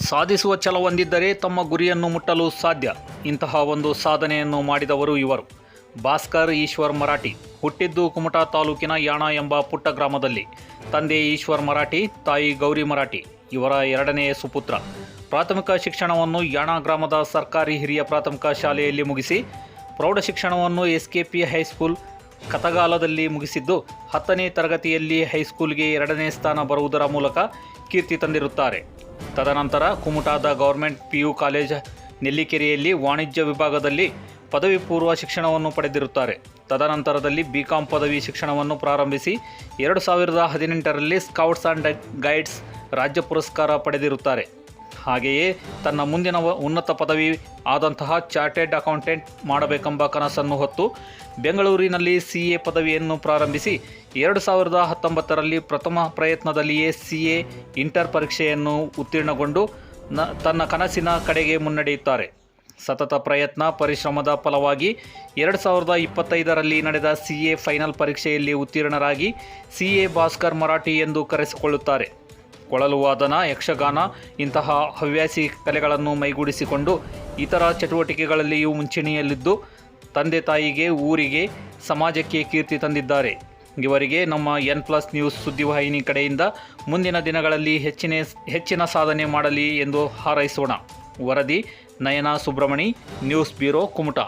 ಸಾಧಿಸುವ ಛಲ ಹೊಂದಿದ್ದರೆ ತಮ್ಮ ಗುರಿಯನ್ನು ಮುಟ್ಟಲು ಸಾಧ್ಯ. ಇಂತಹ ಒಂದು ಸಾಧನೆಯನ್ನು ಮಾಡಿದವರು ಇವರು. ಭಾಸ್ಕರ್ ಈಶ್ವರ್ ಮರಾಠಿ. ಹುಟ್ಟಿದ್ದು ಕುಮಟಾ ತಾಲೂಕಿನ ಯಾಣ ಎಂಬ ಪುಟ್ಟ ಗ್ರಾಮದಲ್ಲಿ. ತಂದೆ ಈಶ್ವರ್ ಮರಾಠಿ, ತಾಯಿ ಗೌರಿ ಮರಾಠಿ. ಇವರ ಎರಡನೆಯ ಸುಪುತ್ರ. ಪ್ರಾಥಮಿಕ ಶಿಕ್ಷಣವನ್ನು ಯಾಣ ಗ್ರಾಮದ ಸರ್ಕಾರಿ ಹಿರಿಯ ಪ್ರಾಥಮಿಕ ಶಾಲೆಯಲ್ಲಿ ಮುಗಿಸಿ ಪ್ರೌಢ ಶಿಕ್ಷಣವನ್ನು ಎಸ್ಕೆಪಿ ಹೈಸ್ಕೂಲ್ ಕತಗಾಲದಲ್ಲಿ ಮುಗಿಸಿದ್ದು 10ನೇ ತರಗತಿಯಲ್ಲಿ ಹೈಸ್ಕೂಲ್ಗೆ 2ನೇ ಸ್ಥಾನ ಬರುವುದರ ಮೂಲಕ ಕೀರ್ತಿ ತಂದಿರುತ್ತಾರೆ. ತದನಂತರ ಕುಮಟಾದ ಗೌರ್ಮೆಂಟ್ PU ಕಾಲೇಜ್ ನೆಲ್ಲಿಕೆರೆಯಲ್ಲಿ ವಾಣಿಜ್ಯ ವಿಭಾಗದಲ್ಲಿ ಪದವಿ ಪೂರ್ವ ಶಿಕ್ಷಣವನ್ನು ಪಡೆದಿರುತ್ತಾರೆ. ತದನಂತರದಲ್ಲಿ BCom ಪದವಿ ಶಿಕ್ಷಣವನ್ನು ಪ್ರಾರಂಭಿಸಿ 2018ರಲ್ಲಿ ಸ್ಕೌಟ್ಸ್ ಆ್ಯಂಡ್ ಗೈಡ್ಸ್ ರಾಜ್ಯ ಪುರಸ್ಕಾರ ಪಡೆದಿರುತ್ತಾರೆ. ಹಾಗೆಯೇ ತನ್ನ ಮುಂದಿನ ಉನ್ನತ ಪದವಿ ಆದಂತಹ ಚಾರ್ಟೆಡ್ ಅಕೌಂಟೆಂಟ್ ಮಾಡಬೇಕೆಂಬ ಕನಸನ್ನು ಹೊತ್ತು ಬೆಂಗಳೂರಿನಲ್ಲಿ CA ಪದವಿಯನ್ನು ಪ್ರಾರಂಭಿಸಿ 2019ರಲ್ಲಿ ಪ್ರಥಮ ಪ್ರಯತ್ನದಲ್ಲಿಯೇ CA ಇಂಟರ್ ಪರೀಕ್ಷೆಯನ್ನು ಉತ್ತೀರ್ಣಗೊಂಡು ತನ್ನ ಕನಸಿನ ಕಡೆಗೆ ಮುನ್ನಡೆಯುತ್ತಾರೆ. ಸತತ ಪ್ರಯತ್ನ ಪರಿಶ್ರಮದ ಫಲವಾಗಿ 2025ರಲ್ಲಿ ನಡೆದ CA ಫೈನಲ್ ಪರೀಕ್ಷೆಯಲ್ಲಿ ಉತ್ತೀರ್ಣರಾಗಿ CA ಭಾಸ್ಕರ್ ಮರಾಠಿ ಎಂದು ಕರೆಸಿಕೊಳ್ಳುತ್ತಾರೆ. ಕೊಳಲು ವಾದನ, ಯಕ್ಷಗಾನ ಇಂತಹ ಹವ್ಯಾಸಿ ಕಲೆಗಳನ್ನು ಮೈಗೂಡಿಸಿಕೊಂಡು ಇತರ ಚಟುವಟಿಕೆಗಳಲ್ಲಿಯೂ ಮುಂಚೂಣಿಯಲ್ಲಿದ್ದು ತಂದೆ ತಾಯಿಗೆ, ಊರಿಗೆ, ಸಮಾಜಕ್ಕೆ ಕೀರ್ತಿ ತಂದಿದ್ದಾರೆ. ಇವರಿಗೆ ನಮ್ಮ N+ ನ್ಯೂಸ್ ಸುದ್ದಿವಾಹಿನಿ ಕಡೆಯಿಂದ ಮುಂದಿನ ದಿನಗಳಲ್ಲಿ ಹೆಚ್ಚಿನ ಸಾಧನೆ ಮಾಡಲಿ ಎಂದು ಹಾರೈಸೋಣ. ವರದಿ ನಯನಾ ಸುಬ್ರಮಣಿ, ನ್ಯೂಸ್ ಬ್ಯೂರೋ, ಕುಮಟಾ.